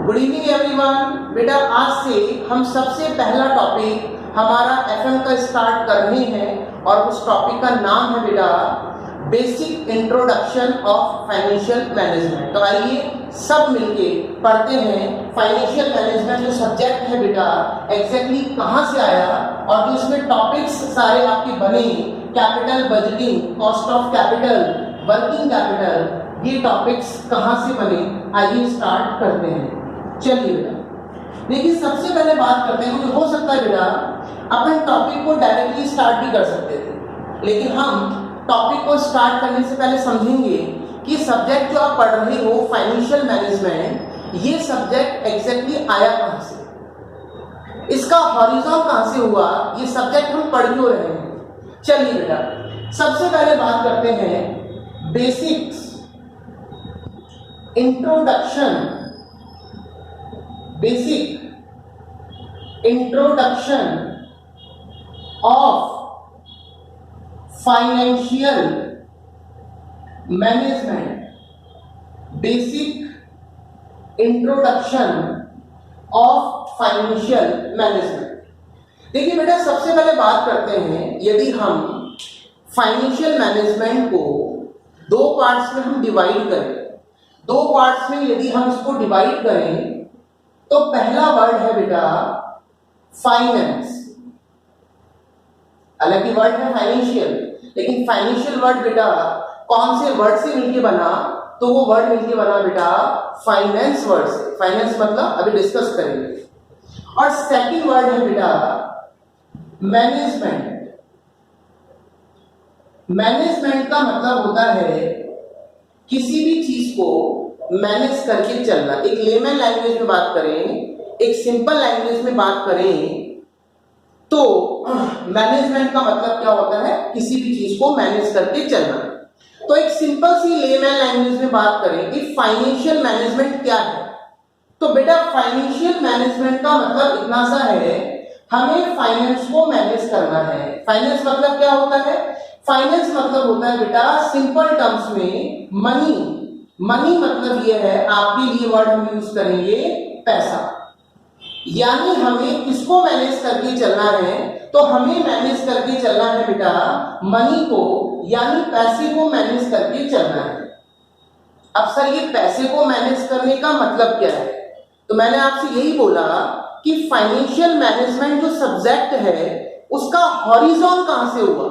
Good evening everyone. बेटा आज से हम सबसे पहला टॉपिक हमारा एफएम का स्टार्ट कर रहे हैं और उस टॉपिक का नाम है बेटा basic introduction of financial management. तो आइए सब मिलके पढ़ते हैं फाइनेंशियल मैनेजमेंट जो सब्जेक्ट है बेटा एग्जैक्टली कहाँ से आया और जो इसमें टॉपिक्स सारे आपके बने capital budgeting, cost of capital, working capital, ये टॉपिक्स कहाँ से बने। आइए स्टार्ट करते हैं। चलिए बेटा देखिए सबसे पहले बात करते हैं। मुझे हो सकता है बेटा अपन टॉपिक को डायरेक्टली स्टार्ट भी कर सकते थे, लेकिन हम टॉपिक को स्टार्ट करने से पहले समझेंगे कि सब्जेक्ट जो आप पढ़ रहे हो फाइनेंशियल मैनेजमेंट, ये सब्जेक्ट एग्जैक्टली आया कहाँ से, इसका हॉरिजॉन कहाँ से हुआ, ये सब्जेक्ट हम पढ़ क्यों रहे हैं। चलिए बेटा सबसे पहले बात करते हैं basics introduction, basic introduction of financial management, basic introduction of financial management. देखिए बेटा सबसे पहले बात करते हैं, यदि हम फाइनेंशियल मैनेजमेंट को दो पार्ट्स में हम डिवाइड करें, दो पार्ट्स में यदि हम इसको डिवाइड करें तो पहला वर्ड है बेटा फाइनेंस। हालांकि वर्ड है फाइनेंशियल, लेकिन फाइनेंशियल वर्ड बेटा कौन से वर्ड से मिलके बना, तो वो वर्ड मिलके बना बेटा फाइनेंस वर्ड से। फाइनेंस मतलब अभी डिस्कस करेंगे। और सेकंड वर्ड है बेटा मैनेजमेंट। मैनेजमेंट का मतलब होता है किसी भी चीज को मैनेज करके चलना। एक लेमन लैंग्वेज में बात करें, एक सिंपल लैंग्वेज में बात करें तो मैनेजमेंट का मतलब क्या होता है, किसी भी चीज को मैनेज करके चलना। तो एक सिंपल सी लेमन लैंग्वेज में बात करें कि फाइनेंशियल मैनेजमेंट क्या है, तो बेटा फाइनेंशियल मैनेजमेंट का मतलब इतना सा है, हमें फाइनेंस को मैनेज करना है। फाइनेंस मतलब क्या होता है, फाइनेंस मतलब होता है बेटा सिंपल टर्म्स में मनी। मनी मतलब ये है, आपके लिए वर्ड हम यूज करेंगे पैसा। यानी हमें किसको मैनेज करके चलना है, तो हमें मैनेज करके चलना है बेटा मनी को, यानी पैसे को मैनेज करके चलना है। अब सर ये पैसे को मैनेज करने का मतलब क्या है, तो मैंने आपसे यही बोला कि फाइनेंशियल मैनेजमेंट जो सब्जेक्ट है उसका हॉरिजॉन कहां से हुआ,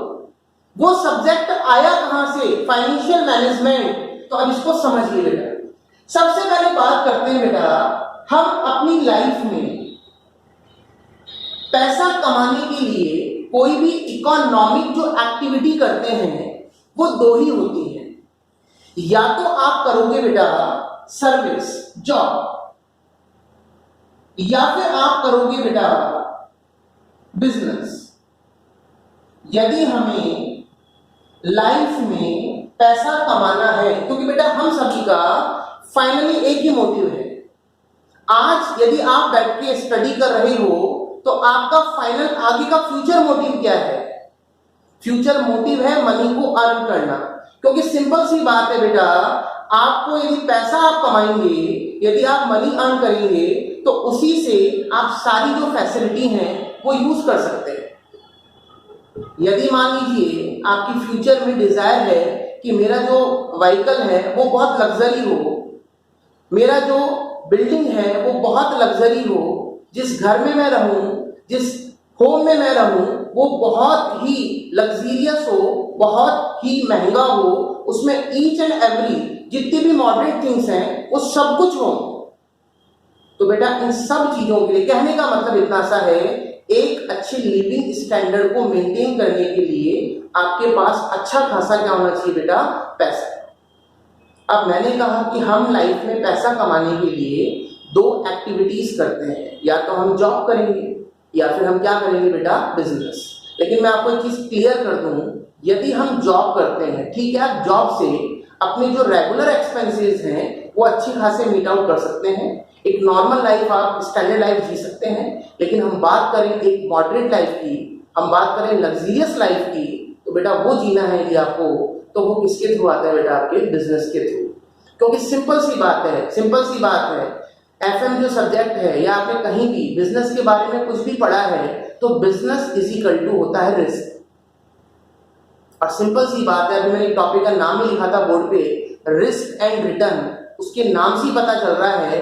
वो सब्जेक्ट आया कहां से, फाइनेंशियल मैनेजमेंट। तो अब इसको समझिए बेटा। सबसे पहले बात करते हैं बेटा, हम अपनी लाइफ में पैसा कमाने के लिए कोई भी इकोनॉमिक जो एक्टिविटी करते हैं वो दो ही होती है। या तो आप करोगे बेटा सर्विस जॉब, या फिर आप करोगे बेटा बिजनेस। यदि हमें लाइफ में पैसा कमाना है, क्योंकि बेटा हम सभी का फाइनली एक ही मोटिव है। आज यदि आप बैठ के स्टडी कर रहे हो तो आपका फाइनल आगे का फ्यूचर मोटिव क्या है, फ्यूचर मोटिव है मनी को अर्न करना। क्योंकि सिंपल सी बात है बेटा, आपको यदि पैसा आप कमाएंगे, यदि आप मनी अर्न करेंगे तो उसी से आप सारी जो फैसिलिटी हैं वो यूज कर सकते हैं। यदि मान लीजिए आपकी फ्यूचर में डिजायर है कि मेरा जो व्हीकल है वो बहुत लग्जरी हो, मेरा जो बिल्डिंग है वो बहुत लग्जरी हो, जिस घर में मैं रहूं, जिस होम में मैं रहूं वो बहुत ही लग्जरियस हो, बहुत ही महंगा हो, उसमें ईच एंड एवरी जितनी भी मॉडर्न थिंग्स हैं वो सब कुछ हो। तो बेटा इन सब चीजों के लिए कहने का मतलब इतना सा है, एक अच्छी लिविंग स्टैंडर्ड को मेंटेन करने के लिए आपके पास अच्छा खासा क्या होना चाहिए बेटा, पैसा। अब मैंने कहा कि हम लाइफ में पैसा कमाने के लिए दो एक्टिविटीज करते हैं, या तो हम जॉब करेंगे या फिर हम क्या करेंगे बेटा बिजनेस। लेकिन मैं आपको एक चीज क्लियर कर दूं, यदि हम जॉब करते हैं, ठीक है, आप जॉब से अपने जो रेगुलर एक्सपेंसेस हैं वो अच्छी खासे मीट आउट कर सकते हैं, एक नॉर्मल लाइफ आप स्टैंडर्ड लाइफ जी सकते हैं। लेकिन हम बात करें एक मॉडरेट लाइफ की, हम बात करें लग्जरियस लाइफ की, तो बेटा वो जीना है यदि आपको, तो वो किसके थ्रू आता है बेटा, आपके बिजनेस के थ्रू। क्योंकि सिंपल सी बात है, एफएम जो सब्जेक्ट है या आपने कहीं भी बिजनेस के बारे में कुछ भी पढ़ा है तो बिजनेस इज इक्वल टू होता है रिस्क। और सिंपल सी बात है, अभी मैंने टॉपिक का नाम ही लिखा था बोर्ड पे, रिस्क एंड रिटर्न, उसके नाम से ही पता चल रहा है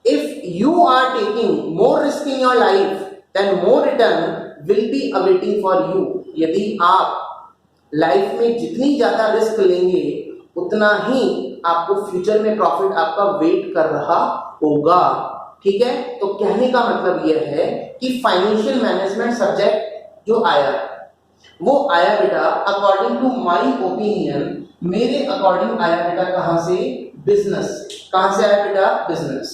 if you are taking more risk in your life then more return will be awaiting for you. यदि आप लाइफ में जितनी ज्यादा रिस्क लेंगे उतना ही आपको फ्यूचर में प्रॉफिट आपका वेट कर रहा होगा। ठीक है, तो कहने का मतलब यह है कि फाइनेंशियल मैनेजमेंट सब्जेक्ट जो आया वो आया बेटा अकॉर्डिंग टू माय ओपिनियन, मेरे अकॉर्डिंग आया बेटा कहां से? बिजनेस। कहां से आया बेटा? बिजनेस।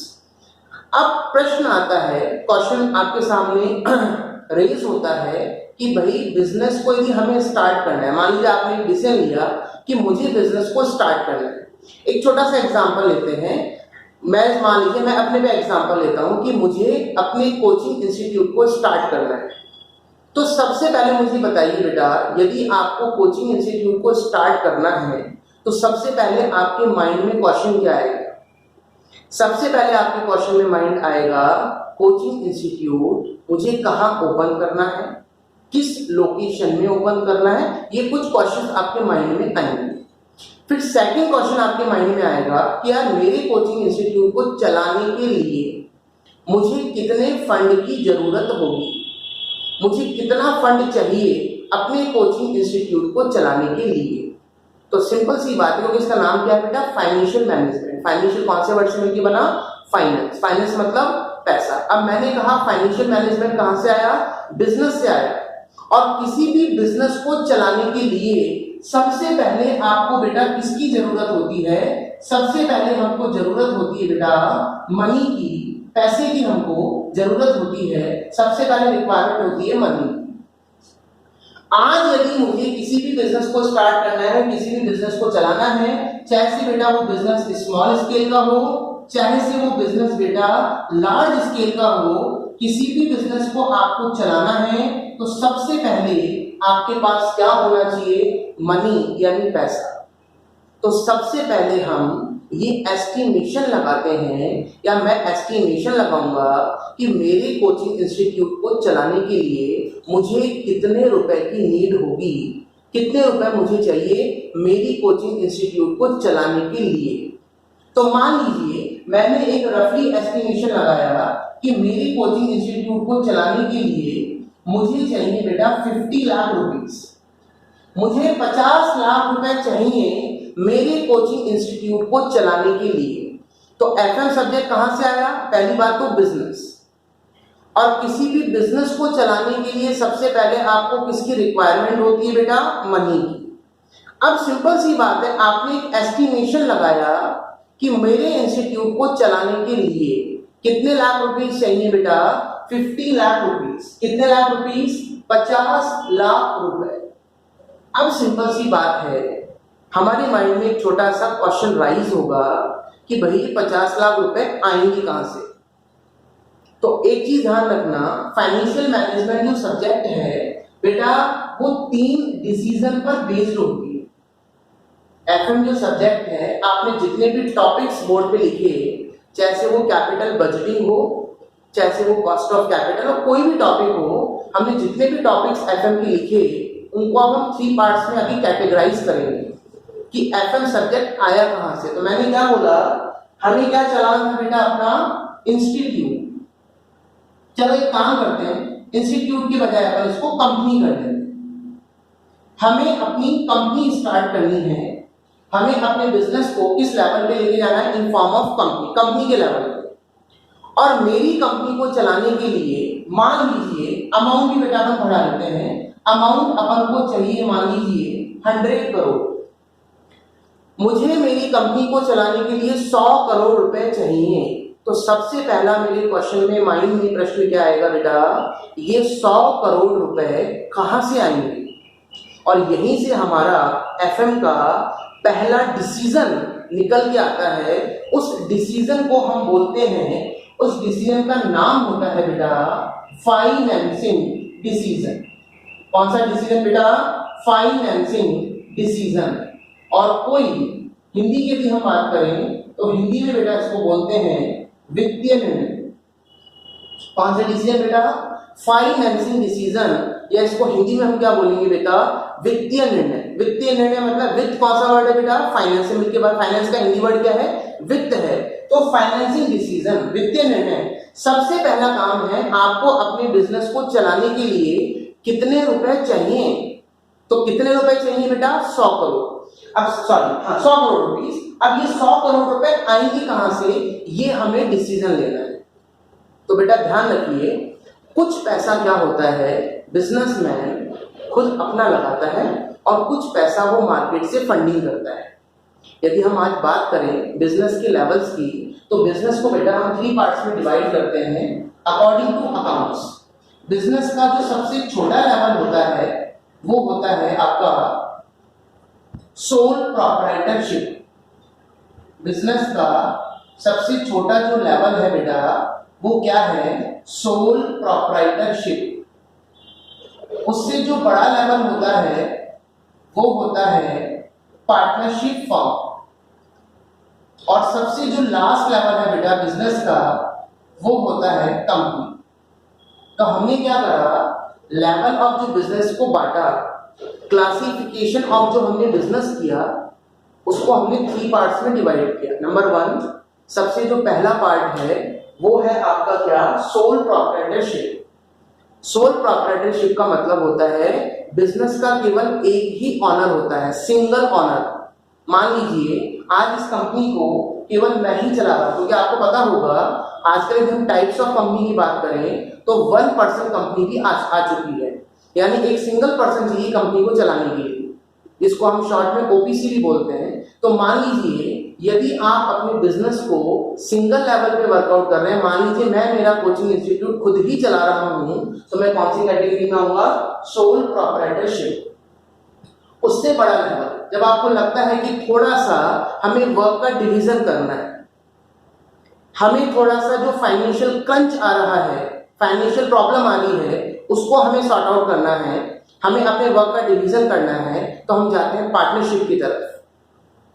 अब प्रश्न आता है, क्वेश्चन आपके सामने रेज होता है कि भाई बिजनेस को यदि हमें स्टार्ट करना है, मान लीजिए आपने एक डिसीजन लिया कि मुझे बिजनेस को स्टार्ट करना है। एक छोटा सा एग्जांपल लेते हैं, मैं मान लीजिए मैं अपने पे एग्जांपल लेता हूं कि मुझे अपने कोचिंग इंस्टीट्यूट को स्टार्ट करना है। तो सबसे पहले मुझे बताइए बेटा, यदि आपको कोचिंग इंस्टीट्यूट को स्टार्ट करना है तो सबसे पहले आपके माइंड में क्वेश्चन क्या आएगा? सबसे पहले आपके क्वेश्चन में माइंड आएगा कोचिंग इंस्टीट्यूट मुझे कहाँ ओपन करना है, किस लोकेशन में ओपन करना है, ये कुछ क्वेश्चन आपके माइंड में आएंगे। फिर सेकंड क्वेश्चन आपके माइंड में आएगा कि यार मेरे कोचिंग इंस्टीट्यूट को चलाने के लिए मुझे कितने फंड की जरूरत होगी, मुझे कितना फंड चाहिए अपने कोचिंग इंस्टीट्यूट को चलाने के लिए। तो सिंपल सी बात है, क्योंकि इसका नाम क्या है बेटा? Financial management. फाइनेंशियल कौन से वर्ड से मिलकर बना? फाइनेंस। फाइनेंस मतलब पैसा। अब मैंने कहा फाइनेंशियल मैनेजमेंट कहां से आया? बिजनेस से आया। और किसी भी बिजनेस को चलाने के लिए सबसे पहले आपको बेटा किसकी जरूरत होती है? सबसे पहले हमको जरूरत होती है बेटा मनी की, पैसे की हमको जरूरत होती है। सबसे पहले रिक्वायरमेंट होती है मनी। आज यदि मुझे किसी भी बिजनेस को स्टार्ट करना है, किसी भी बिजनेस को चलाना है, चाहे से बेटा वो बिजनेस स्मॉल स्केल का हो, चाहे से वो बिजनेस बेटा लार्ज स्केल का हो, किसी भी बिजनेस को आपको चलाना है तो सबसे पहले आपके पास क्या होना चाहिए? मनी यानी पैसा। तो सबसे पहले हम ये एस्टिमेशन लगाते हैं, या मैं एस्टिमेशन लगाऊंगा कि मेरे कोचिंग इंस्टीट्यूट को चलाने के लिए मुझे कितने रुपए की नीड होगी, कितने रुपए मुझे चाहिए मेरी कोचिंग इंस्टीट्यूट को चलाने के लिए। तो मान लीजिए मैंने एक रफली एस्टिमेशन लगाया कि मेरी कोचिंग इंस्टीट्यूट को चलाने के लिए मुझे चाहिए बेटा 50 लाख रुपीस, मुझे 50 लाख रुपए चाहिए मेरे कोचिंग इंस्टीट्यूट को चलाने के लिए। तो एफएम सब्जेक्ट कहां से आया? पहली बात तो बिजनेस। और किसी भी बिजनेस को चलाने के लिए सबसे पहले आपको किसकी रिक्वायरमेंट होती है बेटा? मनी की। अब सिंपल सी बात है, आपने एक एस्टिमेशन लगाया कि मेरे इंस्टीट्यूट को चलाने के लिए कितने लाख रुपीस चाहिए बेटा? 50 लाख रुपीस। कितने लाख रुपीस? 50 लाख रुपए। अब सिंपल सी बात है, हमारे माइंड में एक छोटा सा क्वेश्चन राइज होगा कि भाई 50 लाख रुपए आएंगे कहां से? तो एक चीज ध्यान रखना, फाइनेंशियल मैनेजमेंट जो सब्जेक्ट है बेटा वो 3 डिसीजन पर बेस्ड होती है। एफएम जो सब्जेक्ट है, आपने जितने भी टॉपिक्स बोर्ड पे लिखे, चाहे से वो कैपिटल बजटिंग हो, चाहे से वो कॉस्ट ऑफ कैपिटल हो, कोई भी टॉपिक हो, हमने जितने भी टॉपिक्स एफएम के लिखे उनको अब हम 3 पार्ट्स में अभी कैटेगराइज करेंगे कि एफएम सब्जेक्ट आया कहां से। तो मैंने क्या बोला, हमें क्या चलाना है बेटा? अपना इंस्टीट्यूट। चलो एक काम करते हैं, इंस्टीट्यूट की बजाय अपन इसको कंपनी कर देते हैं। हमें अपनी कंपनी स्टार्ट करनी है, हमें अपने बिजनेस को किस लेवल पे लेके जाना है? In form of company, company के लेवल पे। और मेरी कंपनी को चलाने के लिए मान लीजिए अमाउंट भी बेटा अपन बढ़ा लेते हैं, अमाउंट अपन को चाहिए मान लीजिए 100 करोड़। मुझे मेरी कंपनी को चलाने के लिए 100 करोड़ रुपए चाहिए। तो सबसे पहला मेरे क्वेश्चन में माइंड में प्रश्न क्या आएगा बेटा? ये 100 करोड़ रुपए कहां से आएंगे? और यहीं से हमारा एफएम का पहला डिसीजन निकल के आता है। उस डिसीजन को हम बोलते हैं, उस डिसीजन का नाम होता है बेटा फाइनेंसिंग डिसीजन। कौन सा डिसीजन बेटा? Financing decision. और कोई हिंदी की यदि हम बात करें तो हिंदी में बेटा इसको बोलते हैं वित्तीय निर्णय। कौन सा डिसीजन बेटा? फाइनेंसिंग डिसीजन, या इसको हिंदी में हम क्या बोलेंगे बेटा? वित्तीय निर्णय। वित्तीय निर्णय मतलब वित्त कौन सा वर्ड है बेटा? फाइनेंस से मिलके बाद फाइनेंस का हिंदी वर्ड क्या है? वित्त है। तो फाइनेंसिंग डिसीजन, वित्तीय निर्णय, सबसे पहला काम है आपको अपने बिजनेस को चलाने के लिए कितने रुपए चाहिए। तो कितने रुपए चाहिए बेटा? 100 करोड़। अब सॉरी, 100 करोड़ रुपीस। अब ये 100 करोड़ रुपए आएंगे कहां से, ये हमें डिसीजन लेना है। तो बेटा ध्यान रखिए, कुछ पैसा क्या होता है, बिजनेसमैन खुद अपना लगाता है और कुछ पैसा वो मार्केट से फंडिंग करता है। यदि हम आज बात करें बिजनेस के लेवल्स की, तो बिजनेस को बेटा हम 3 पार्ट्स में डिवाइड करते हैं अकॉर्डिंग टू अकाउंट्स। बिजनेस का जो सबसे छोटा लेवल होता है वो होता है आपका सोल प्रोप्राइटरशिप। बिजनेस का सबसे छोटा जो लेवल है बेटा वो क्या है? Sole proprietorship. उससे जो बड़ा लेवल होता है वो होता है पार्टनरशिप फॉर्म। और सबसे जो लास्ट लेवल है बेटा बिजनेस का वो होता है कंपनी। तो हमने क्या करा, लेवल ऑफ जो बिजनेस को बांटा, क्लासिफिकेशन ऑफ जो हमने बिजनेस किया उसको हमने 3 पार्ट्स में डिवाइड किया। नंबर 1, सबसे जो पहला पार्ट है वो है आपका क्या? Sole proprietorship. सोल प्रोप्राइटरशिप का मतलब होता है बिजनेस का केवल एक ही ऑनर होता है, सिंगल ऑनर। मान लीजिए आज इस कंपनी को केवल मैं ही चला रहा हूं, क्योंकि आपको पता होगा आजकल यदि हम टाइप्स ऑफ कंपनी की बात करें तो 1 पर्सन कंपनी भी आ चुकी है, यानी एक सिंगल पर्सन चाहिए कंपनी को चलाने के लिए, जिसको हम शॉर्ट में ओपीसी भी बोलते हैं। तो मान लीजिए यदि आप अपने बिजनेस को सिंगल लेवल पे वर्कआउट कर रहे हैं, मान लीजिए मैं मेरा कोचिंग इंस्टीट्यूट खुद ही चला रहा हूं, तो मैं कौन सी कैटेगरी में आऊंगा? Sole proprietorship. उससे बड़ा लेवल जब आपको लगता है कि थोड़ा सा हमें वर्क का डिवीजन करना है, हमें थोड़ा सा जो फाइनेंशियल क्रंच आ रहा है, फाइनेंशियल प्रॉब्लम आ रही है, उसको हमें सॉर्ट आउट करना है, हमें अपने वर्क का डिवीजन करना है, तो हम जाते हैं पार्टनरशिप की तरफ।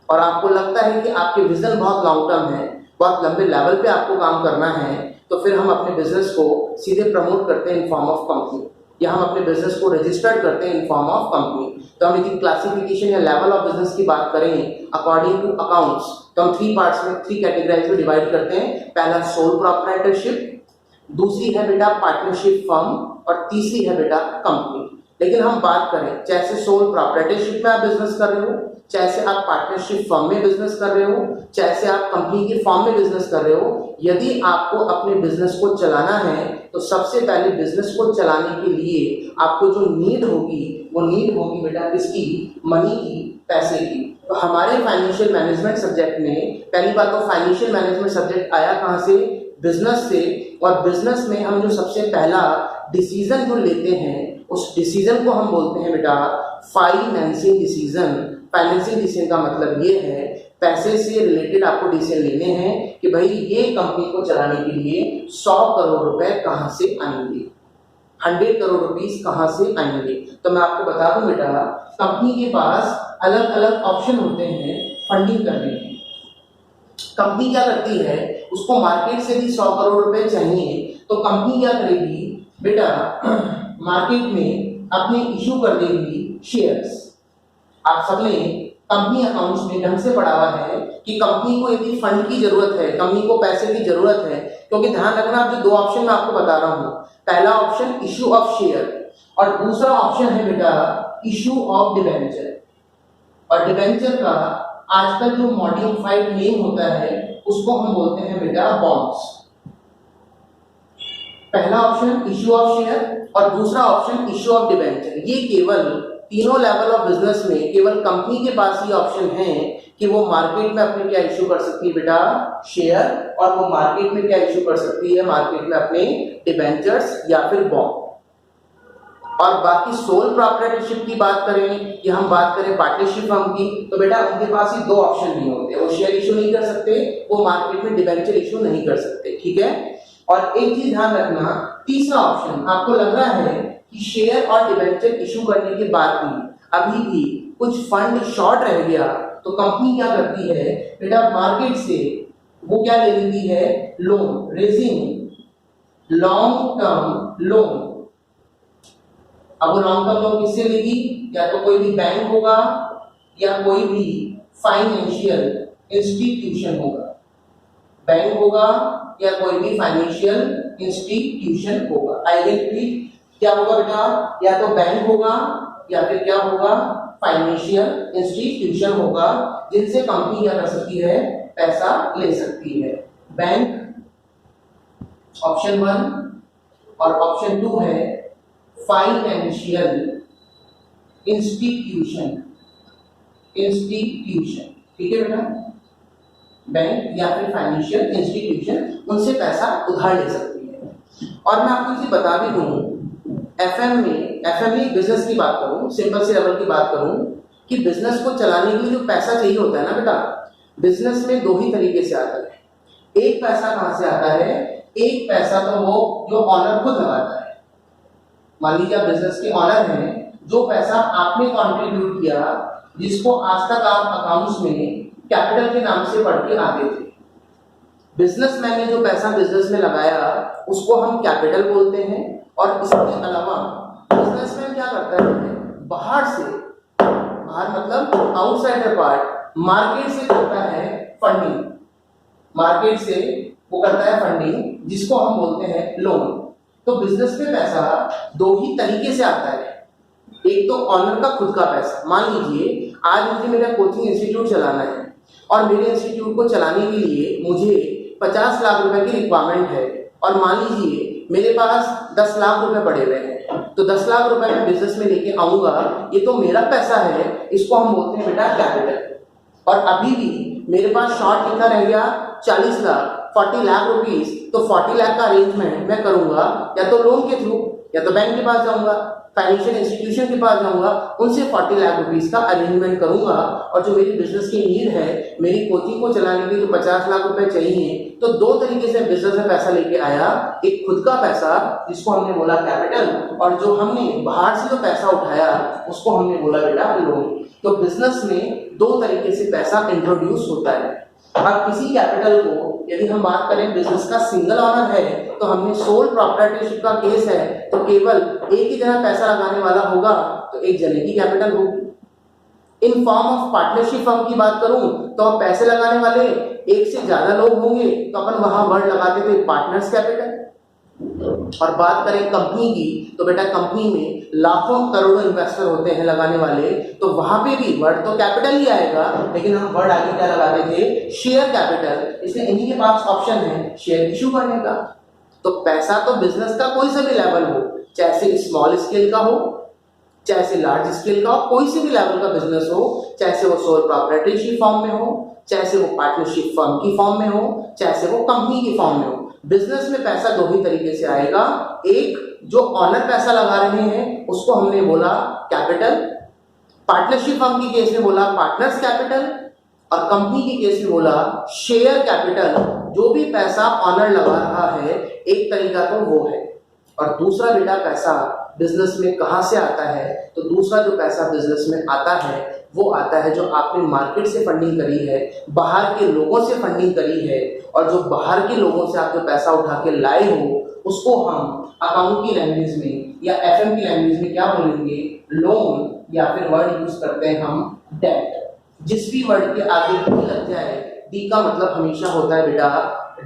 और आपको लगता है कि आपके विजन बहुत लॉन्ग टर्म है, बहुत लंबे लेवल पे आपको काम करना है, तो फिर हम अपने बिजनेस को सीधे प्रमोट करते हैं इन फॉर्म ऑफ कंपनी, या हम अपने बिजनेस को रजिस्टर्ड करते हैं इन फॉर्म ऑफ कंपनी। तो हम यदि क्लासिफिकेशन या लेवल ऑफ बिजनेस की बात करें अकॉर्डिंग टू अकाउंट्स, तो हम 3 पार्ट्स में 3 कैटेगरीज में डिवाइड करते हैं। पहला सोल प्रोप्राइटरशिप, दूसरी है बेटा पार्टनरशिप फर्म, और तीसरी है बेटा कंपनी। लेकिन हम बात करें चाहे से सोल प्रोप्राइटरशिप में आप बिजनेस कर रहे हो, चाहे से आप पार्टनरशिप फर्म में बिजनेस कर रहे हो, चाहे से आप कंपनी के फॉर्म में बिजनेस कर रहे हो, यदि आपको अपने बिजनेस को चलाना है तो सबसे पहले बिजनेस को चलाने के लिए आपको जो नीड होगी वो नीड होगी बेटा किसकी? मनी की, पैसे की। तो हमारे फाइनेंशियल मैनेजमेंट सब्जेक्ट में पहली बात तो फाइनेंशियल मैनेजमेंट सब्जेक्ट आया कहाँ से? बिजनेस से। और बिजनेस में हम जो सबसे पहला डिसीजन जो लेते हैं उस डिसीजन को हम बोलते हैं बेटा फाइनेंसिंग डिसीजन। फाइनेंसिंग डिसीजन का मतलब ये है पैसे से रिलेटेड आपको डिसीजन लेने हैं कि भाई ये कंपनी को चलाने के लिए 100 करोड़ रुपए कहां से आएंगे, 100 करोड़ रुपीस कहां से आएंगे। तो मैं आपको बता दूं बेटा कंपनी के पास अलग अलग ऑप्शन होते हैं फंडिंग करने के। कंपनी क्या करती है, उसको मार्केट से भी 100 करोड़ रुपए चाहिए, तो कंपनी क्या करेगी बेटा, मार्केट में अपने इशू कर देगी शेयर्स। आप सबने कंपनी अकाउंट्स में ढंग से पढ़ा हुआ है कि कंपनी को यदि फंड की जरूरत है, कंपनी को पैसे की जरूरत है, क्योंकि ध्यान रखना आप जो 2 ऑप्शन मैं आपको बता रहा हूं, पहला ऑप्शन इशू ऑफ शेयर और दूसरा ऑप्शन है बेटा इशू ऑफ डिबेंचर। और डिबेंचर का आजकल जो मॉडिफाइड नेम होता है उसको हम बोलते हैं बेटा बॉन्ड्स। पहला ऑप्शन इशू ऑफ शेयर और दूसरा ऑप्शन इशू ऑफ डिबेंचर। ये केवल तीनों लेवल ऑफ बिजनेस में केवल कंपनी के पास ये ऑप्शन है कि वो मार्केट में अपने क्या इशू कर सकती है बेटा, शेयर, और वो मार्केट में क्या इशू कर सकती है, मार्केट में अपने डिबेंचर्स या फिर बॉन्ड। और बाकी सोल प्रोप्राइटरशिप की बात करें या हम बात करें पार्टनरशिप फर्म की, तो बेटा उनके पास ही 2 ऑप्शन नहीं होते, वो शेयर इशू नहीं कर सकते, वो मार्केट में डिबेंचर इशू नहीं कर सकते, ठीक है। और एक चीज ध्यान रखना, तीसरा ऑप्शन आपको लग रहा है कि शेयर और डिबेंचर इशू करने के बाद भी अभी भी कुछ फंड शॉर्ट रह गया, तो कंपनी क्या करती है बेटा, मार्केट से वो क्या ले लेती है, loan, raising long term loan. अब वो लॉन्ग टर्म लोन किससे लेगी, या तो कोई भी बैंक होगा या कोई भी फाइनेंशियल इंस्टीट्यूशन होगा, बैंक होगा या कोई भी फाइनेंशियल इंस्टीट्यूशन होगा। आई रिपीट, क्या होगा बेटा, या तो बैंक होगा या फिर क्या होगा, फाइनेंशियल इंस्टीट्यूशन होगा, जिनसे कंपनी क्या कर सकती है, पैसा ले सकती है। बैंक ऑप्शन 1 और ऑप्शन 2 है फाइनेंशियल इंस्टीट्यूशन, इंस्टीट्यूशन, ठीक है बेटा, बैंक या फिर फाइनेंशियल इंस्टीट्यूशन उनसे पैसा उधार ले सकती है। और मैं आपको इसे बता भी दूं, एफएमई बिजनेस की बात करूं, सिंपल से लेवल की बात करूं कि बिजनेस को चलाने के लिए जो पैसा चाहिए होता है ना बेटा, बिजनेस में दो ही तरीके से आता है। एक पैसा कहां से आता है, एक पैसा तो वो जो ऑनर खुद लगाता है। मान लीजिए आप बिजनेस के ऑनर हैं, जो पैसा आपने कंट्रीब्यूट किया, जिसको आज तक आप अकाउंट्स में कैपिटल के नाम से पढ़ के आते थे, बिजनेसमैन ने जो पैसा बिजनेस में लगाया उसको हम कैपिटल बोलते हैं। और इसके अलावा बिजनेसमैन क्या करता है, बाहर से, बाहर मतलब आउटसाइडर पार्ट, मार्केट से करता है फंडिंग, मार्केट से वो करता है फंडिंग, जिसको हम बोलते हैं लोन। तो बिजनेस में पैसा दो ही तरीके से आता है, एक तो ऑनर का खुद का पैसा। मान लीजिए आज मुझे मेरा कोचिंग इंस्टीट्यूट चलाना है और मेरे इंस्टीट्यूट को चलाने के लिए मुझे 50 लाख रुपए की रिक्वायरमेंट है, और मान लीजिए मेरे पास 10 लाख रुपए पड़े हुए हैं, तो 10 लाख रुपए मैं बिजनेस में लेके आऊंगा, ये तो मेरा पैसा है, इसको हम बोलते हैं बेटा कैपिटल। और अभी भी मेरे पास शॉर्ट कितना रह गया, 40 लाख, 40 लाख रुपीस, तो 40 लाख का अरेंजमेंट मैं करूंगा या तो लोन के थ्रू, या तो बैंक के पास जाऊंगा, फाइनेंशियल इंस्टीट्यूशन के पास जाऊंगा, उनसे 40 लाख रुपीस का अरेंजमेंट करूंगा। और जो मेरी बिजनेस की नीड है, मेरी कोचिंग को चलाने के लिए जो 50 लाख रुपए चाहिए, तो दो तरीके से बिजनेस में पैसा लेके आया, एक खुद का पैसा जिसको हमने बोला कैपिटल, और जो हमने बाहर से जो पैसा उठाया उसको हमने बोला बेटा लोन। तो बिजनेस में दो तरीके से पैसा इंट्रोड्यूस होता है। अब किसी कैपिटल को यदि हम बात करें बिजनेस का सिंगल ऑनर है, तो हमने सोल प्रॉपर्टीशिप का केस है, तो केवल एक ही जगह पैसा लगाने वाला होगा, तो एक जने की कैपिटल होगी। In form of partnership firm की बात करूं तो अब पैसे लगाने वाले एक से ज्यादा लोग होंगे, तो अपन वहां वर्ड लगाते थे पार्टनर्स कैपिटल। और बात करें कंपनी की, तो बेटा कंपनी में लाखों करोड़ों इन्वेस्टर होते हैं लगाने वाले, तो वहां पे भी वर्ड तो कैपिटल ही आएगा, लेकिन हम वर्ड आगे क्या लगाते थे, शेयर कैपिटल। इसलिए इन्हीं के पास ऑप्शन है शेयर इशू करने का। तो पैसा तो बिजनेस का कोई सा भी लेवल हो, चाहे से स्मॉल स्केल का हो, चाहे से लार्ज स्केल का हो, कोई से भी लेवल का बिजनेस हो, चाहे से वो सोल प्रॉपर्टीशिप फॉर्म में हो, चाहे से वो पार्टनरशिप फर्म की फॉर्म में हो, चाहे से वो कंपनी की फॉर्म में हो, बिजनेस में पैसा दो ही तरीके से आएगा। एक जो ऑनर पैसा लगा रहे हैं उसको हमने बोला कैपिटल, पार्टनरशिप फर्म की केस में बोला पार्टनर्स कैपिटल, और कंपनी की केस में बोला शेयर कैपिटल। जो भी पैसा ऑनर लगा रहा है, एक तरीका तो वो है। और दूसरा बेटा पैसा बिजनेस में कहां से आता है, तो दूसरा जो पैसा बिजनेस में आता है वो आता है जो आपने मार्केट से फंडिंग करी है, बाहर के लोगों से फंडिंग करी है, और जो बाहर के लोगों से आप जो पैसा उठा के लाए हो उसको हम अकाउंट की लैंग्वेज में या एफएम की लैंग्वेज में क्या बोलेंगे, लोन, या फिर वर्ड यूज करते हैं हम डेट। जिस भी वर्ड के आगे डी लग जाए, डी का मतलब हमेशा होता है बेटा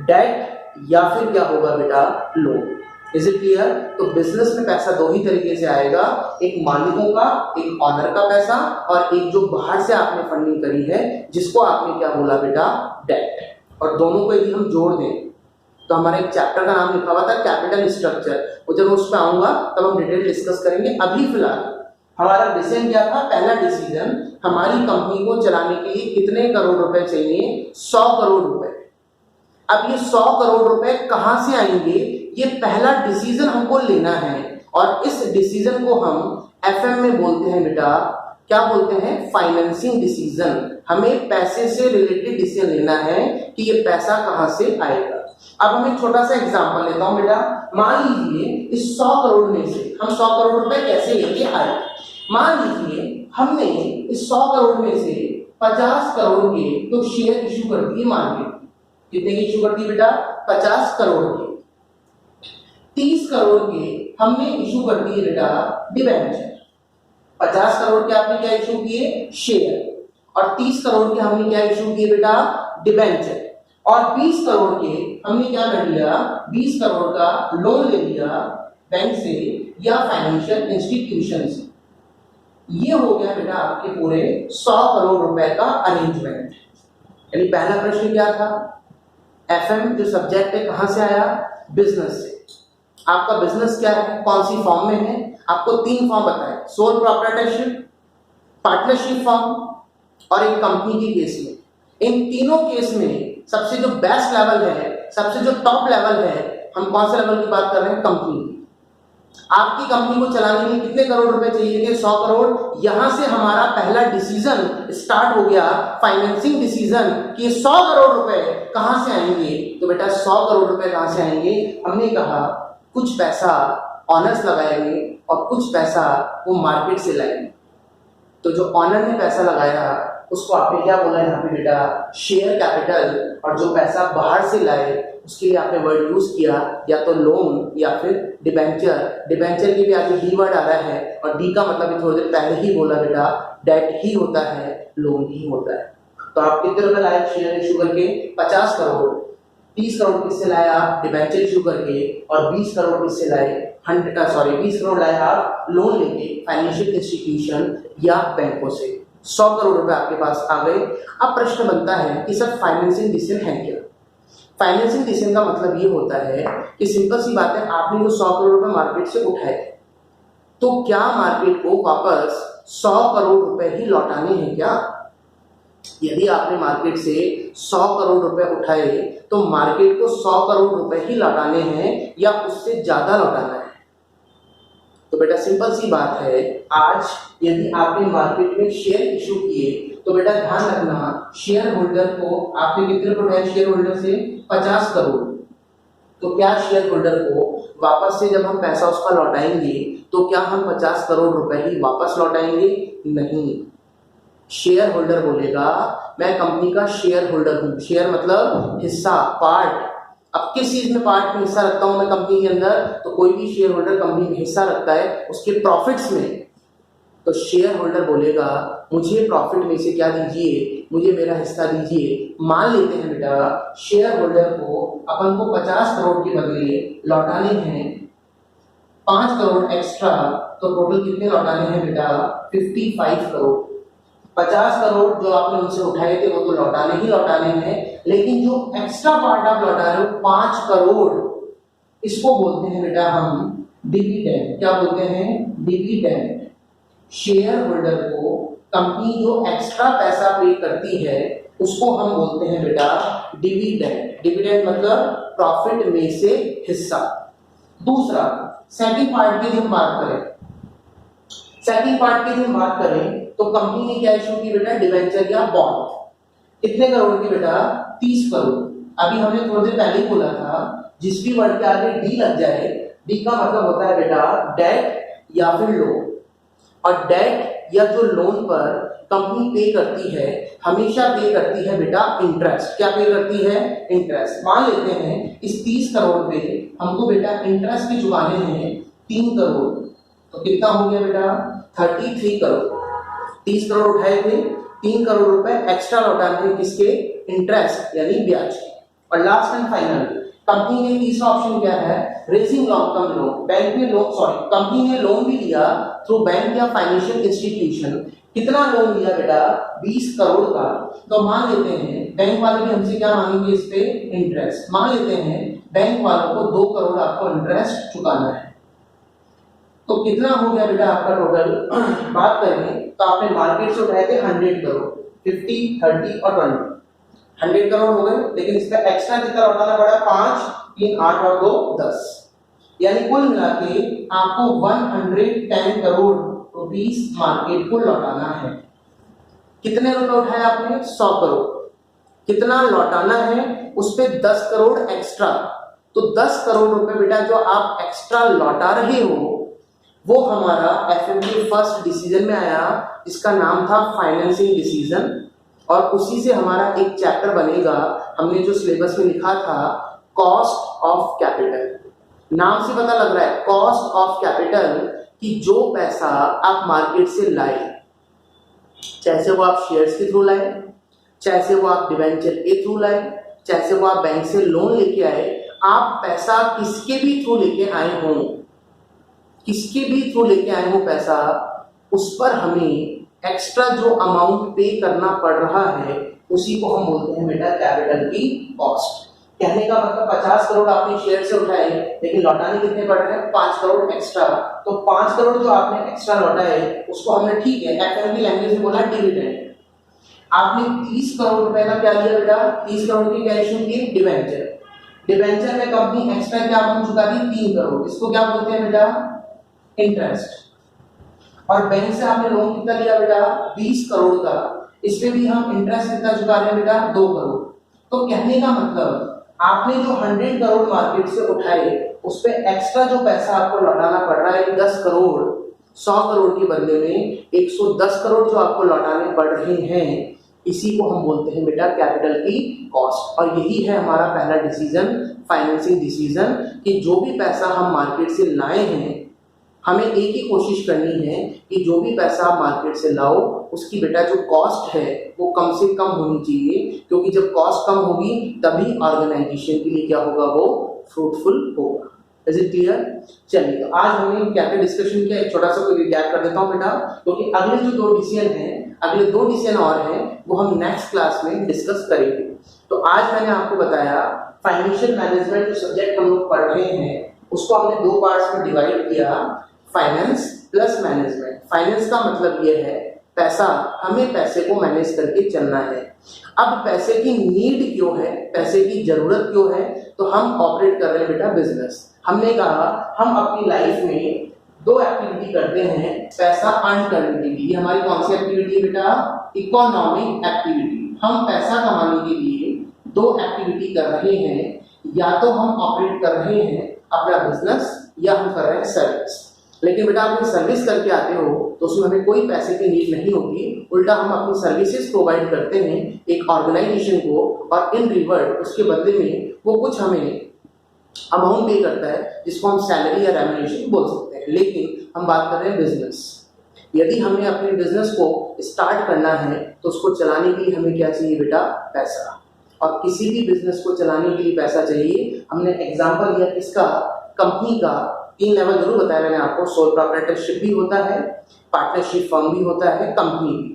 डेट या फिर क्या होगा बेटा लोन। Is it clear? तो बिजनेस में पैसा दो ही तरीके से आएगा, एक मालिकों का, एक ऑनर का पैसा, और एक जो बाहर से आपने फंडिंग करी है जिसको आपने क्या बोला बेटा डेट। और दोनों को यदि हम जोड़ दें तो हमारा एक चैप्टर का नाम लिखा हुआ था कैपिटल स्ट्रक्चर, वो जब उस पर आऊंगा तब हम डिटेल डिस्कस करेंगे। अभी फिलहाल हमारा डिसीजन क्या था, पहला डिसीजन हमारी कंपनी को चलाने के लिए कितने करोड़ रुपए चाहिए, 100 करोड़ रुपए। अब ये 100 करोड़ रुपए कहां से आएंगे, ये पहला डिसीजन हमको लेना है, और इस डिसीजन को हम एफएम में बोलते हैं बेटा, क्या बोलते हैं, फाइनेंसिंग डिसीजन। हमें पैसे से रिलेटेड डिसीजन लेना है कि ये पैसा कहां से आएगा। अब हम एक छोटा सा एग्जांपल लेता हूं बेटा, मान लीजिए इस 100 करोड़ में से हम 100 करोड़ रुपए कैसे लेके आए। मान लीजिए हमने इस 100 करोड़ में से 50 करोड़ के तो शेयर इशू कर दिए मार्केट, कितने की इशू कर दी बेटा? 50 करोड़ के। 30 करोड़ के हमने इशू कर दिए बेटा डिबेंचर। 50 करोड़ के आपने क्या इशू किए? शेयर। और 30 करोड़ के हमने क्या इशू किए बेटा? डिबेंचर। और 20 करोड़ के हमने क्या कर लिया? 20 करोड़ का लोन ले लिया बैंक से या फाइनेंशियल इंस्टीट्यूशन से। ये हो गया बेटा आपके पूरे 100 करोड़ रुपए का अरेंजमेंट। यानी पहला प्रश्न क्या था? एफएम जो सब्जेक्ट है कहां से आया? बिजनेस से। आपका बिजनेस क्या है? कौन सी फॉर्म में है? आपको 3 फॉर्म बताए, सोल प्रोप्राइटरशिप, पार्टनरशिप फॉर्म और एक कंपनी के केस में। इन तीनों केस में सबसे जो बेस्ट लेवल है, सबसे जो टॉप लेवल है, हम कौन से लेवल की बात कर रहे हैं? कंपनी। आपकी कंपनी को चलाने में कितने करोड़ रुपए चाहिए थे? 100 करोड़। यहां से हमारा पहला डिसीजन स्टार्ट हो गया, फाइनेंसिंग डिसीजन, कि 100 करोड़ रुपए कहां से आएंगे। तो बेटा 100 करोड़ रुपए कहां से आएंगे? हमने कहा कुछ पैसा ऑनर्स लगाएंगे और कुछ पैसा वो मार्केट से लाएंगे। तो जो ऑनर ने पैसा लगाया उसको आपने क्या बोला यहाँ पे बेटा? Share capital. और जो पैसा बाहर से लाए उसके लिए आपने वर्ड यूज किया या तो लोन या फिर डिबेंचर। डिबेंचर के भी आगे डी वर्ड आ रहा है और डी का मतलब थोड़ी देर पहले ही बोला बेटा, डेट ही होता है, लोन ही होता है। तो आप कितने रुपए लाए शेयर इशू करके? 50 करोड़। 30 करोड़ किससे लाए आप? डिबेंचर इशू करके। और 20 करोड़ किससे लाए? 20 करोड़ लाए आप लोन लेके फाइनेंशियल इंस्टीट्यूशन या बैंकों से। 100 करोड़ रुपए आपके पास आ गए। अब प्रश्न बनता है कि सर फाइनेंसिंग डिसीजन है क्या? फाइनेंसिंग डिसीजन का मतलब ये होता है कि सिंपल सी बात है, आपने जो 100 करोड़ रुपए मार्केट से उठाए तो क्या मार्केट को वापस 100 करोड़ रुपए ही लौटाने हैं क्या? यदि आपने मार्केट से 100 करोड़ रुपए उठाए तो मार्केट को 100 करोड़ रुपए ही लौटाने हैं या उससे ज्यादा लौटाना है? तो बेटा सिंपल सी बात है, आज यदि आपने मार्केट में शेयर इशू किए तो बेटा ध्यान रखना, शेयर होल्डर को आपने कितने रुपए उठाए? शेयर होल्डर से 50 करोड़। तो क्या शेयर होल्डर को वापस से जब हम पैसा उसका लौटाएंगे तो क्या हम 50 करोड़ रुपए ही वापस लौटाएंगे? नहीं। शेयर होल्डर बोलेगा मैं कंपनी का शेयर होल्डर हूं। शेयर मतलब हिस्सा, पार्ट। अब किस चीज में पार्ट में हिस्सा रखता हूं मैं कंपनी के अंदर? तो कोई भी शेयर होल्डर कंपनी में हिस्सा रखता है उसके प्रॉफिट्स में। तो शेयर होल्डर बोलेगा मुझे प्रॉफिट में से क्या दीजिए? मुझे मेरा हिस्सा दीजिए। मान लेते हैं बेटा शेयर होल्डर को अपन को 50 करोड़ के बदले लौटाने हैं 5 करोड़ एक्स्ट्रा। तो टोटल कितने लौटाने हैं बेटा? 55 करोड़। 50 करोड़ जो आपने उनसे उठाए थे वो तो लौटाने ही लौटाने हैं, लेकिन जो एक्स्ट्रा पार्ट आप लौटा रहे हो 5 करोड़, इसको बोलते हैं बेटा हम डिविडेंड। क्या बोलते हैं? डिविडेंड। शेयर होल्डर को कंपनी जो एक्स्ट्रा पैसा पे करती है उसको हम बोलते हैं बेटा डिविडेंड। डिविडेंड मतलब प्रॉफिट में से हिस्सा। दूसरा सेकंड पार्ट की हम बात करें, सेकंड पार्ट की हम बात करें तो कंपनी ने क्या इशू की बेटा? डिवेंचर या बॉन्ड। कितने करोड़ की बेटा? 30 करोड़। अभी हमने थोड़ी देर पहले बोला था जिस भी वर्ड के आगे डी लग जाए, डी का मतलब होता है बेटा डेट या फिर लोन। और डेट या जो लोन पर कंपनी पे करती है हमेशा पे करती है बेटा इंटरेस्ट। क्या पे करती है? इंटरेस्ट। मान लेते हैं इस 30 करोड़ पे हमको बेटा इंटरेस्ट भी चुकाने हैं 3 करोड़। तो कितना हो गया बेटा? 33 करोड़। 30 करोड़ उठाए थे, 3 करोड़ रुपए एक्स्ट्रा लौटाने हैं किसके? इंटरेस्ट यानी ब्याज के। और लास्ट एंड फाइनल कंपनी ने तीसरा ऑप्शन क्या है? Raising long term loan. Bank ने लोन कंपनी ने लोन भी लिया थ्रू बैंक या फाइनेंशियल इंस्टीट्यूशन। कितना लोन लिया बेटा? 20 करोड़ का। तो मान लेते हैं बैंक वाले भी हमसे क्या मांगेंगे इस पे? इंटरेस्ट। मान लेते हैं बैंक वालों को 2 करोड़ आपको इंटरेस्ट चुकाना है। तो कितना हो गया बेटा आपका टोटल? बात करें तो आपने मार्केट से उठाए थे 100 करोड़, 50, 30 और 20। 100 करोड़ हो गए, लेकिन इसका एक्स्ट्रा कितना लौटाना पड़ा? 5, 3, 8 और 2, 10। यानी कुल मिला के आपको 110 करोड़ रुपीस मार्केट को लौटाना है। कितने रुपए उठाए आपने? 100 करोड़। कितना लौटाना है? उस पे 10 करोड़ एक्स्ट्रा। तो 10 करोड़ रुपए बेटा जो आप एक्स्ट्रा लौटा रहे हो वो हमारा एफएम के फर्स्ट डिसीजन में आया, जिसका नाम था फाइनेंसिंग डिसीजन। और उसी से हमारा एक चैप्टर बनेगा हमने जो सिलेबस में लिखा था कॉस्ट ऑफ कैपिटल, नाम से पता लग रहा है कॉस्ट ऑफ कैपिटल, कि जो पैसा आप मार्केट से लाए, चाहे से वो आप शेयर्स के थ्रू लाए, चाहे से वो आप डिवेंचर के थ्रू लाए, चाहे से वो आप बैंक से लोन लेके आए, आप पैसा किसके भी थ्रू लेके आए हों, किसके भी थ्रू लेके आए हो पैसा, उस पर हमें एक्स्ट्रा जो अमाउंट पे करना पड़ रहा है उसी को हम बोलते हैं बेटा कैपिटल की कॉस्ट। कहने का मतलब 50 करोड़ आपने शेयर से उठाए लेकिन लौटाने कितने पड़ रहे हैं, 5 करोड़ एक्स्ट्रा। तो 5 करोड़ जो आपने एक्स्ट्रा लौटाए उसको हमने ठीक है एफएमवी लैंग्वेज में बोला डिविडेंड। आपने 30 करोड़ रुपए का क्या लिया बेटा, 30 करोड़ की क्या इशू की, डिवेंचर। डिवेंचर में कंपनी एक्स्ट्रा क्या आपको चुका दी, 3 करोड़, इसको क्या बोलते हैं बेटा, इंटरेस्ट। और बैंक से आपने लोन कितना लिया बेटा, 20 करोड़ का, इसमें भी हम इंटरेस्ट कितना चुका रहे हैं बेटा, 2 करोड़। तो कहने का मतलब आपने जो 100 करोड़ मार्केट से उठाए उस पे एक्स्ट्रा जो पैसा आपको लौटाना पड़ रहा है 10 करोड़, 100 करोड़ के बदले में 110 करोड़ जो आपको लौटाने पड़ रहे हैं, इसी को हम बोलते हैं बेटा कैपिटल की कॉस्ट। और यही है हमारा पहला डिसीजन, फाइनेंसिंग डिसीजन, कि जो भी पैसा हम मार्केट से लाए हैं हमें एक ही कोशिश करनी है कि जो भी पैसा आप मार्केट से लाओ उसकी बेटा जो कॉस्ट है वो कम से कम होनी चाहिए, क्योंकि जब कॉस्ट कम होगी तभी ऑर्गेनाइजेशन के लिए क्या होगा, वो फ्रूटफुल होगा। Is it clear? चलिए, तो आज हमने क्या क्या डिस्कशन किया, एक छोटा सा कोई रिकैप कर देता हूँ बेटा, क्योंकि अगले जो 2 डिसीजन हैं, अगले 2 डिसीजन और हैं वो हम नेक्स्ट क्लास में डिस्कस करेंगे। तो आज मैंने आपको बताया फाइनेंशियल मैनेजमेंट जो सब्जेक्ट हम लोग पढ़ रहे हैं उसको हमने 2 पार्ट्स में डिवाइड किया, फाइनेंस प्लस मैनेजमेंट। फाइनेंस का मतलब ये है पैसा, हमें पैसे को मैनेज करके चलना है। अब पैसे की नीड क्यों है, पैसे की जरूरत क्यों है, तो हम ऑपरेट कर रहे हैं बेटा बिजनेस। हमने कहा हम अपनी लाइफ में 2 एक्टिविटी करते हैं पैसा अर्न करने के लिए। हमारी कौन सी एक्टिविटी है बेटा, इकोनॉमिक एक्टिविटी। हम पैसा कमाने के लिए 2 एक्टिविटी कर रहे हैं, या तो हम ऑपरेट कर रहे हैं अपना बिजनेस या हम कर रहे हैं सर्विस। लेकिन बेटा आप सर्विस करके आते हो तो उसमें हमें कोई पैसे की नीड नहीं होती, उल्टा हम अपनी सर्विसेज प्रोवाइड करते हैं एक ऑर्गेनाइजेशन को, और इन रिवर्ट उसके बदले में वो कुछ हमें अमाउंट पे करता है जिसको हम सैलरी या रेम्युनरेशन बोल सकते हैं। लेकिन हम बात कर रहे हैं बिजनेस। यदि हमें अपने बिजनेस को स्टार्ट करना है तो उसको चलाने के लिए हमें क्या चाहिए बेटा, पैसा। और किसी भी बिजनेस को चलाने के लिए पैसा चाहिए। हमने एग्जांपल लिया किसका, कंपनी का। 3 लेवल जरूर बताया मैंने आपको, सोल प्रोप्राइटरशिप भी होता है, पार्टनरशिप फर्म भी होता है, कंपनी भी।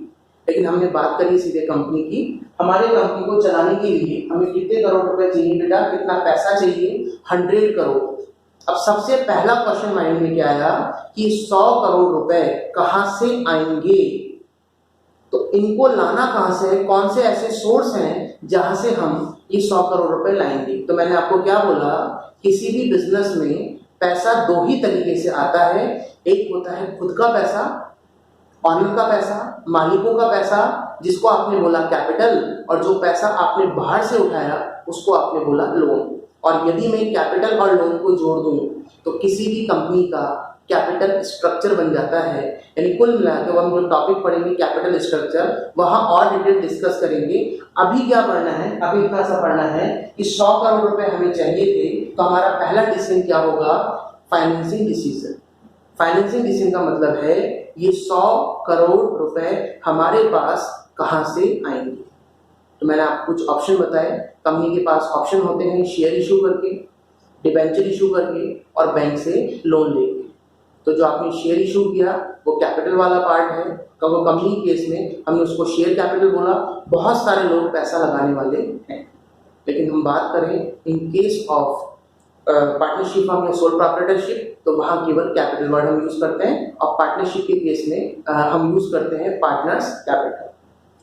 लेकिन हमने बात करी सीधे कंपनी की। हमारे कंपनी को चलाने के लिए हमें कितने करोड़ रुपए चाहिए बेटा, कितना पैसा चाहिए, 100 करोड़। अब सबसे पहला क्वेश्चन माइंड में क्या आया कि 100 करोड़ रुपए कहां से आएंगे, तो इनको लाना कहां से है, कौन से ऐसे सोर्स हैं जहां से हम ये 100 करोड़ रुपए लाएंगे। तो मैंने आपको क्या बोला, किसी भी बिजनेस में पैसा 2 ही तरीके से आता है। एक होता है खुद का पैसा, ऑनर का पैसा, मालिकों का पैसा, जिसको आपने बोला कैपिटल, और जो पैसा आपने बाहर से उठाया उसको आपने बोला लोन। और यदि मैं कैपिटल और लोन को जोड़ दूं तो किसी भी कंपनी का कैपिटल स्ट्रक्चर बन जाता है। यानी कुल मिलाकर हम जो टॉपिक पढ़ेंगे कैपिटल स्ट्रक्चर, वहां और डिटेल डिस्कस करेंगे। अभी क्या पढ़ना है, अभी इतना सा पढ़ना है कि 100 करोड़ रुपए हमें चाहिए थे, तो हमारा पहला डिसीजन क्या होगा, फाइनेंसिंग डिसीजन। फाइनेंसिंग डिसीजन का मतलब है ये 100 करोड़ रुपए हमारे पास कहां से आएंगे। तो मैंने आपको कुछ ऑप्शन बताए। कंपनी के पास ऑप्शन होते हैं शेयर इशू करके, डिबेंचर इशू करके और बैंक से लोन लेके। तो जो आपने शेयर इशू किया वो कैपिटल वाला पार्ट है, तो वो कंपनी केस में हमने उसको शेयर कैपिटल बोला। बहुत सारे लोग पैसा लगाने वाले हैं, लेकिन हम बात करें in case of partnership firm या सोल प्रोप्राइटरशिप, तो वहाँ केवल कैपिटल वर्ड हम यूज करते हैं। और पार्टनरशिप के केस में हम यूज करते हैं पार्टनर्स कैपिटल।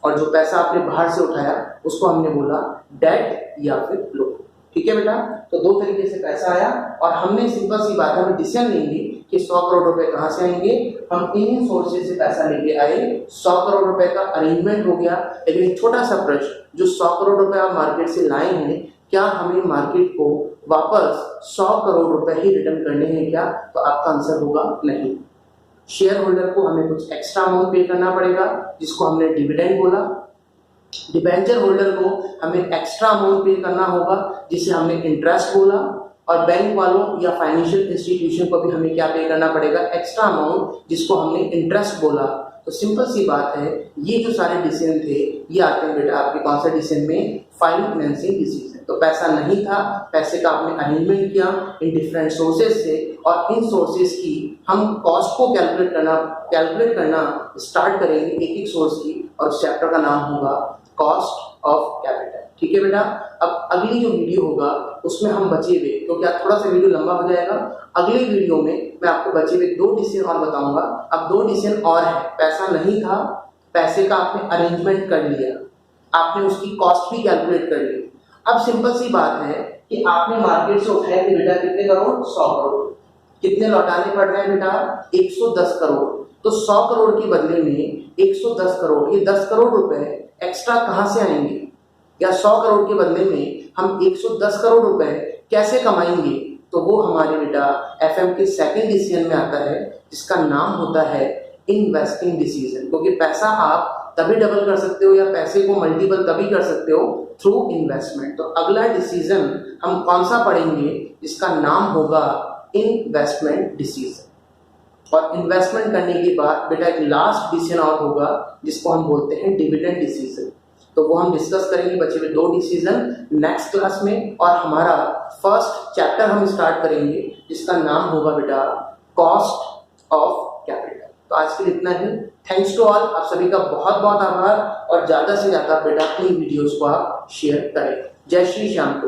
और जो पैसा आपने बाहर से उठाया उसको हमने बोला डेट या फिर लोन। ठीक है बेटा, तो 2 तरीके से पैसा आया और हमने सिंपल सी बात है, हम डिसीजन लेंगे कि 100 करोड़ रुपए कहाँ से आएंगे। हम इन सोर्सेज से पैसा लेके आए, 100 करोड़ रुपए का अरेंजमेंट हो गया। लेकिन एक छोटा सा प्रश्न, जो 100 करोड़ रुपए आप मार्केट से लाए हैं, क्या हमें मार्केट को वापस 100 करोड़ रुपए ही रिटर्न करने हैं क्या? तो आपका आंसर होगा नहीं। शेयर होल्डर को हमें कुछ एक्स्ट्रा अमाउंट पे करना पड़ेगा, जिसको हमने डिविडेंड बोला। डिबेंचर होल्डर को हमें एक्स्ट्रा अमाउंट पे करना होगा, जिसे हमने इंटरेस्ट बोला, और बैंक वालों या फाइनेंशियल इंस्टीट्यूशन को भी हमें क्या पे करना पड़ेगा, एक्स्ट्रा अमाउंट, जिसको हमने इंटरेस्ट बोला। तो सिंपल सी बात है, ये जो सारे डिसीजन थे ये आते हैं बेटा आपके कौन सा डिसीजन में, फाइनेंसिंग डिसीजन। तो पैसा नहीं था, पैसे का आपने अरेंजमेंट किया इन डिफरेंट सोर्सेज से, और इन सोर्सेज की हम कॉस्ट को कैलकुलेट करना स्टार्ट करेंगे एक एक सोर्स की, और उस चैप्टर का नाम होगा कॉस्ट ऑफ कैपिटल। ठीक है बेटा, अब अगली जो वीडियो होगा उसमें हम बचे हुए, क्योंकि आज थोड़ा सा वीडियो लंबा हो जाएगा, अगली वीडियो में मैं आपको बचे हुए 2 डिसीजन और बताऊंगा। अब 2 डिसीजन और है, पैसा नहीं था, पैसे का आपने अरेंजमेंट कर लिया, आपने उसकी कॉस्ट भी कैलकुलेट कर ली। अब सिंपल सी बात है कि आपने मार्केट से उठाए थे बेटा कितने करोड़, 100 करोड़। कितने लौटाने पड़ रहे हैं बेटा, 110 करोड़। तो 100 करोड़ के बदले में 110 करोड़, ये 10 करोड़ रुपए एक्स्ट्रा कहां से आएंगे, या 100 करोड़ के बदले में हम 110 करोड़ रुपए कैसे कमाएंगे। तो वो हमारे बेटा एफएम के सेकंड डिसीजन में आता है, जिसका नाम होता है इन्वेस्टिंग डिसीजन। क्योंकि पैसा आप तभी डबल कर सकते हो या पैसे को मल्टीपल तभी कर सकते हो थ्रू इन्वेस्टमेंट। तो अगला डिसीजन हम कौन सा पढ़ेंगे, जिसका नाम होगा इन्वेस्टमेंट डिसीजन। और इन्वेस्टमेंट करने के बाद बेटा एक लास्ट डिसीजन और होगा, जिसको हम बोलते हैं डिविडेंड डिसीजन। तो वो हम डिस्कस करेंगे बच्चे में 2 डिसीजन नेक्स्ट क्लास में, और हमारा फर्स्ट चैप्टर हम स्टार्ट करेंगे जिसका नाम होगा बेटा कॉस्ट ऑफ कैपिटल। तो आज के लिए इतना ही। थैंक्स टू ऑल, आप सभी का बहुत बहुत आभार, और ज़्यादा से ज़्यादा बेटा अपनी वीडियोस को आप शेयर करें। जय श्री श्याम टू।